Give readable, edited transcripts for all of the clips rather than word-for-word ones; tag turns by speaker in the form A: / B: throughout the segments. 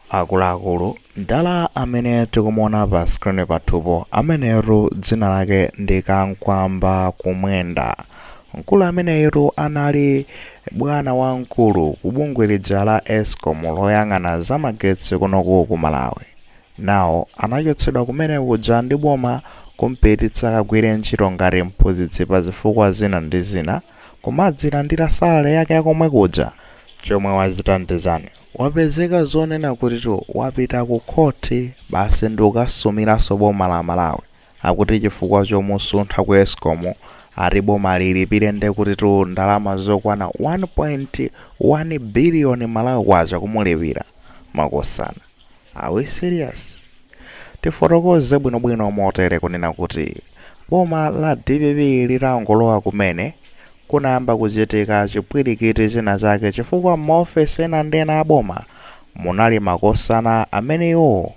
A: akuluakulu ndala amene tikumuona pa screen pathupo ameneru dzina lake ndi Kankwamba Kumwenda. Mkulu ameneyu anali bwana wamkulu ku bungwe lija la Eskom loyang'ana zamagetsi kunoku ku Malawi. Nawo anachotsedwa kumene kuja ndi boma kumpititsa kagwire ntchito ngati mphunzitsi pa zifukwa zina ndi zina, kumadzilandira salale yake yakomwe kuja. Chomwe wachita ndizani, wapezeka zonena kuti wapita ku khoti basi ndi ukasumiranso boma la Malawi akuti chifukwa chomusuntha ku Eskom ati boma lilipire nde kuti ndalama zokwana 1.1 biliyoni Malawi kwacha kumulipira makosana. Are we serious? Tifotokoze bwinobwino motere kunena kuti boma la DPP litangolowa kumene kunayamba kuchitika chipwirikiti china chake chifukwa maofesi ena ndi ena aboma munali makosana amenewo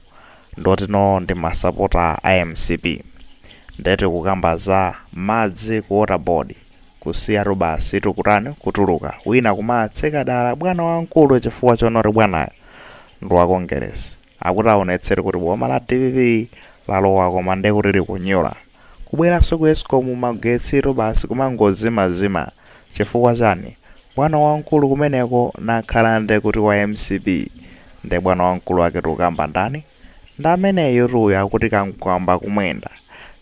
A: ndotino ndi masapota a MCP. Ndete kukamba za madzi ku water board kusiya basi kutuluka wina kumatseka dala bwana wamkulu chifukwa chonoti bwanayo ndi wakongeresi. Akuti aonetsere kuti boma la DPP lalowa koma nde kuti likunyula kubweranso ku Eskom magetsi basi kumangozimazima chifukwa chani bwana wamkulu kumeneko nakhala nde kuti wa MCP nde bwana wamkulu wake tukamba ndani ndi ameneyo akuti Kankwamba Kumwenda.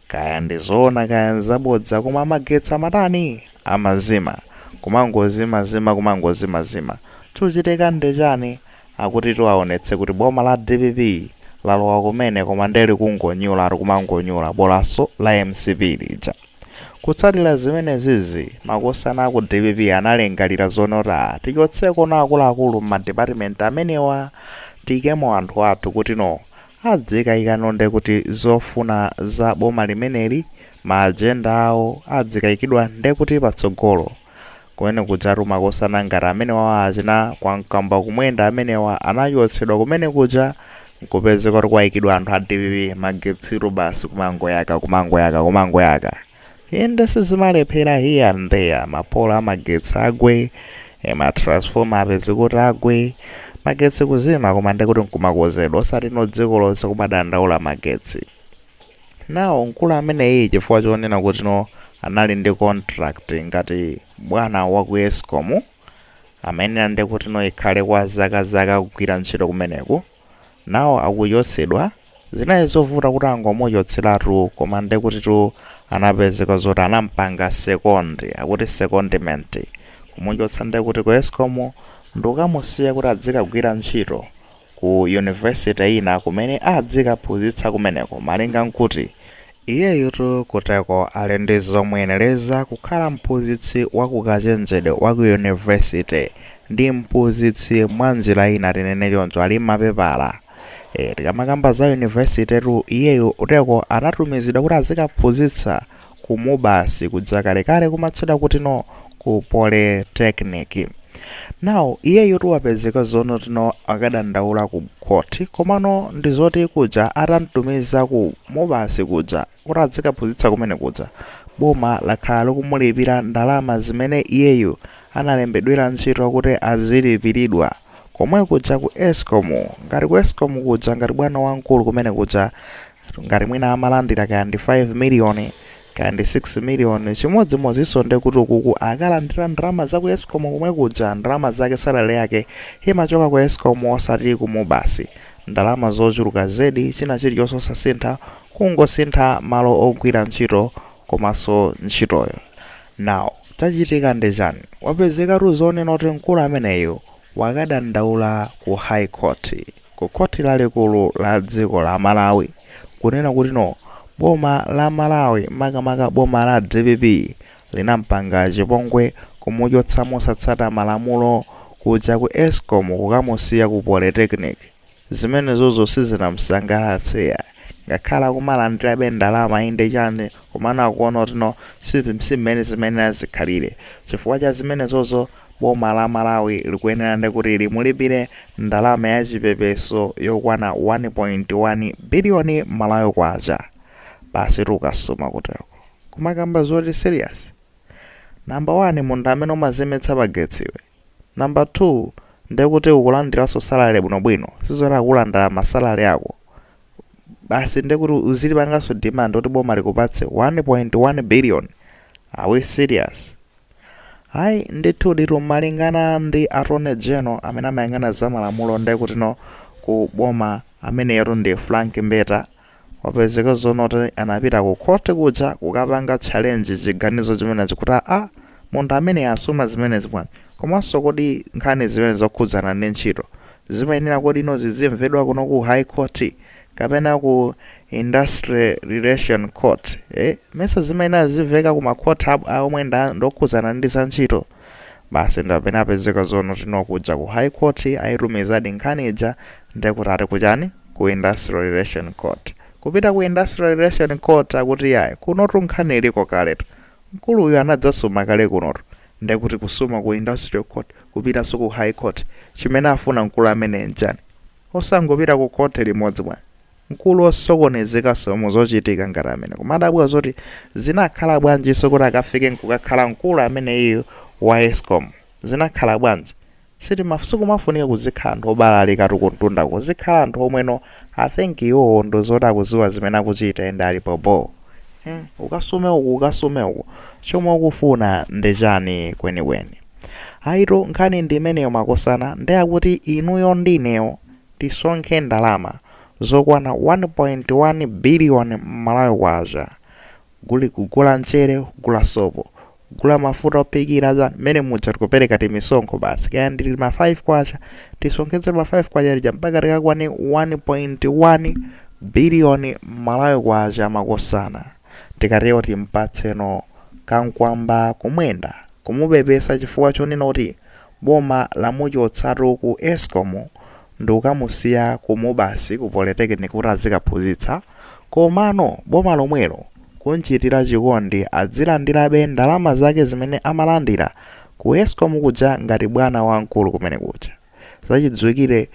A: Kaya ndizoona kaya nzabodza koma magetsi amatani amazima kumangozimazima tuchitika ndechani. Akuti aonetse kuti boma la DPP lalowa kumene koma ndeli kungonyula ari kumangonyula bolaso la MCP lija. Kutsatira zimenezizi makosana aku DPP analengalira zonota tichotseko na akuluakulu m'madepartment amenewa tikemo anthu athu kuti adzikayika nonde kuti zofuna za boma limeneli maajenda awo adzikayikidwa nde kuti patsogolo kumene kujaru makosana ngati amenewa achina Kankwamba Kumwenda amenewa anachotsedwa kumene kuja nkupezeka kuti kwayikidwa anthu a DPP magetsi basi kumangoyaka. Inde sizimalephera here and there, mapola amagetsi agwe, matransformer apeze kuti agwe, magetsi kuzima koma nde kuti nkumakozedwa osati dziko lonse kumadandaula magetsi. Nawo mkulu ameneyi chifukwa chonena kuti anali ndi contract ngati bwana wa ku Eskom amene nde kuti ikhale kwa zaka kugwira ntchito kumeneku. Nawo akuchotsedwa zinayi zovuta kuti angomuchotseratu koma nde kuti anapezeka zoti anampanga akuti secondment kumuchotsa nde kuti ku Eskom ndikamusiya kuti adzikagwira ntchito ku university ina kumene adzikaphunzitsa kumeneko malinga nkuti iyeyo kuteko ali ndi zomwenereza kukhala mphunzitsi wakukachenjede wa ku university ndi mphunzitsi mwa njira ina tinene choncho ali mapepala. Tikamakamba za university iyeyo uteko anatumizidwa kuti azikaphunzitsa kumubasi kudza kalekale kumatchedwa kuti ku polytechnic. Nawo iyeyo wapezeka zono akadandaula ku khoti komano ndizoti kuja atantumiza ku mubasi kuja kuti azikaphunzitsa kumene kuja boma lakhala likumulipira ndalama zimene iyeyo analembedwera ntchito kuti azilipiridwa komwe kuja ku Eskom. Ngati ku Eskom kuja ngati bwana wamkulu kumene kuja ngati mwina amalandira kaya ndi 5 miliyoni kaya ndi 6 miliyoni chimodzimodzinso nde kuti ukuku akalandira ndalama za ku Eskom komwe kuja ndalama zake salale yake imachoka ku Eskom osati kumubasi. Ndalama zochuluka zedi china chilichonse osasintha kungosintha malo ogwira ntchito komanso ntchitoyo. Nawo chachitika ndechani wapezeka zonena kuti mkulu ameneyo wakadandaula ku High Court, ku khoti lalikulu la dziko la Malawi kunena kuti boma la Malawi makamaka boma la DPP linampanga chipongwe kumuchotsa mosatsata malamulo kuja ku Eskom kukamusiya ku polytechnic. Zimenezozo sizinamsangalatse ngakhala kumalandira ndalama inde chane komana akuona kuti simene zimene azikhalire. Chifukwa cha zimenezozo boma la Malawi likuyenera nde kuti limulipire ndalama ya chipepeso yokwana 1.1 biliyoni Malawi kwacha. Basi tukasoma kuteko kumakamba zoti serious. Number 1 munthu amene umazimitsa magetsiwe. Number 2 ndekuti ukulandiraso salary bwinobwino sizoti kulandira masalary ako basi ndekuti uzilipangaso demand kuti boma likupatse 1.1 billion. Are we serious? Hayi ndithu lero malingana ndi Attorney General amene amayang'ana za malamulo ndekuti no ku boma amene yero ndi Frank Mbeta wapezeka zonoti anapita ku court kuja kukapanga challenge chiganizo chimene chikuti munthu amene asuma zimene zibwanji komanso kodi nkhani zimene zokhudzana ndi ntchito zimayenera kodi inozi zimvedwa kuno ku High Court kapena ku Industrial Relation Court mesa zimayenera zimveka ku macourt omwe ndokhudzana ndi za ntchito. Basi ndapena apezeka zonoti kuja ku High Court ayitumizadi nkhani ija ndekuti ati kuchani ku Industrial Relation Court. Kupita ku Industrial Relation Court akuti yayi kunotu nkhani iliko kaletu mkulu uyu anadzasuma kale kunotu ndekuti kusuma ku Industrial Court kupita so ku High Court chimene afuna mkulu amene njani osangopita ku court limodzi bwana mkulu osokonezeka somo zochitika ngati amene kumadabwa zoti zinakhala bwanji sokuti akafike nkukakhala mkulu amene iyo wa Eskom zinakhala bwanji siti masuku mafunika kuzikhala anthu obalalika tukuntunda kuzikhala anthu omweno I think iwo ndozoti akuziwa zimene akuchita ende alipopo ukasume uku chomwe ukufuna ndechani kwenikweni. Aito nkhani ndi imeneyo makosana ndiyakuti inuyo ndineyo tisonkhe ndalama zokwana 1.1 billion Malawi kwacha kugula mchere kugula sopo kugula mafuta opikira za mene muja tikupereka timisonkho basi kaya ndili ma 5 kwacha tisonkheze ma 5 kwacha lija mpaka tikakwane 1.1 billion Malawi kwacha makosana tikatero timpatseno kankwamba kumwenda kumupepesa chifukwa chonena kuti boma lamuchotsatu ku Eskom ndikukamusiya kumubasi ku Polytechnic kuti azikaphunzitsa komano boma lomwelo kunchitira chikondi adzilandirabe ndalama zake zimene amalandira ku Eskom kuja ngati bwana wamkulu kumene kuja. Zachidziwikire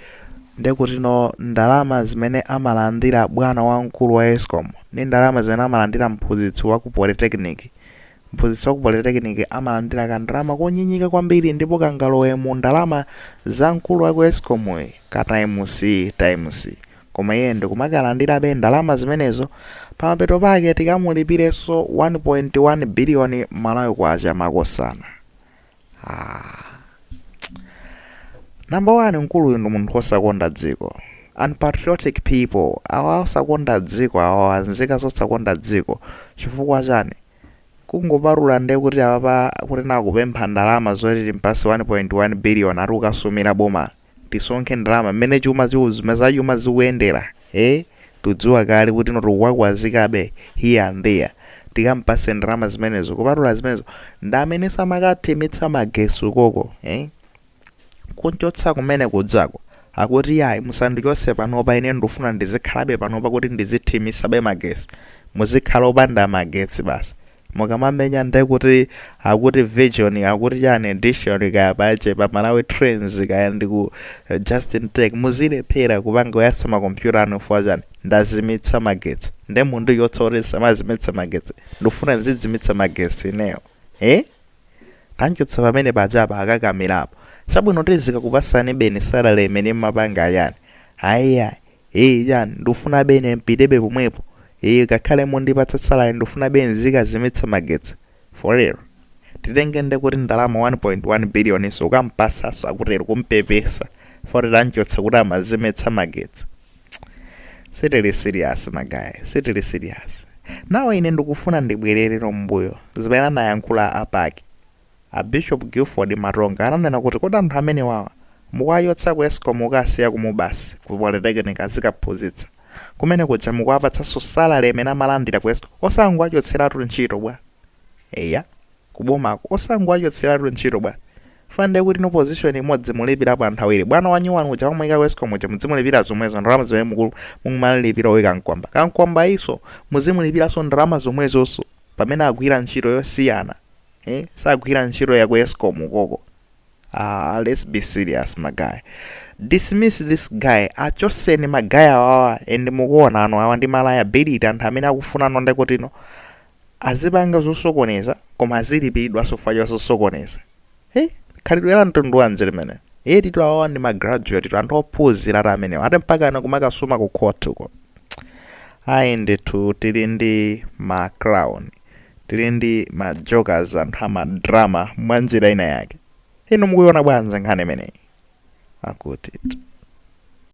A: ndekuti ndalama zimene amalandira bwana wamkulu wa Eskom ni ndalama zimene amalandira mphunzitsi wa ku Polytechnic. Mphunzitsi wa ku Polytechnic amalandira kandalama konyinyika kwambiri ndipo kangalowe mu ndalama za mkulu wa ku Eskom ka times koma iye ndikumakalandirabe ndalama zimenezo pamapeto pake tikamulipireso 1.1 billion Malawi kwacha makosana. Number 1 mkulu uyu ndi munthu osakonda dziko. Unpatriotic people awa osakonda dziko awa anzika zosakonda dziko chifukwa chani kungoparula ndekuti apa kuti nakupempha ndalama zoti timpasi 1.1 billion ari ukasumira boma tisonkhe ndalama mmene chuma zimene zikuyendera tudziwa kale kuti wakwazikabe here and there tikampase ndalama zimenezo kuparula zimenezo ndamene samakathemitsa magesi ukoko kunchotsa kumene kudzako akuti yayi musandichotse panopa ine ndofuna ndizikhalabe panopa kuti ndizithimisabe magesi muzikhala opanda magetsi basi mukamamenya ndekuti akuti Vision akuti chani edition kaya pache pa Malawi Trains kaya ndiku Justin Tech muzilephera kupanga yatsa makompyuta anu fwajani ndazimitsa magetsi nde mundu yotsoresa mazimitsa magetsi ndofuna nzizimitsa magetsi ineyo tanchotsa pamene pachapa akakamirapo sabwino tizika kupasani bene salale imene mapanga yani aiya yani ndofuna bene mpitebe pomwepo kakhale mundipatsa salale ndofuna bene zikazimitsa magetsi for real titenge ndekuti ndalama 1.1 billion so ukampasaso akutero kumpepesa for tanchotsa kuti amazimitsa magetsi. Sitili serious magayi sitili serious. Nawo ine ndikufuna ndibwerere mbuyo zimene anayankhula apaki Bishop Gifford Maronga ananena kuti kodi anthu amene wawa mukwayotsa ku Eskom ukasiya kumubasi ku Polytechnic azikaphunzitsa kumene kuja mukwapatsa salary imene amalandira ku Eskom osangowachotseratu ntchito bwa kubomako osangowachotseratu ntchito bwa fande kuti no position imodzi mulipirapo anthu awiri bwana wanyuwanu uja wamuyika ku Eskom uja muzimulipira zomwezo ndalama zimene mumalipira oyi kankwamba iso muzimulipiraso ndalama zomwezonso pamene agwira ntchito yosiyana sagwira ntchito ya ku Eskom ukoko. Let's be serious my guy. Dismiss this guy achoseni magaya awa and mukuona ano awa ndi liability anthu amene akufuna nonde kuti azipanga zosokoneza koma azilipidwa sofa zosokoneza khalidwe la mtundu wanji limene titu awa ndi magraduate tu anthu ophunzira ati amenewa ati mpaka ana kumakasuma ku court uko. Ayi ndithu tili ndi ma clown, tili ndi ma jokers, anthu amadrama mwa njira ina yake. Inu mukuiona bwanji nkhani imeneyi? Akuti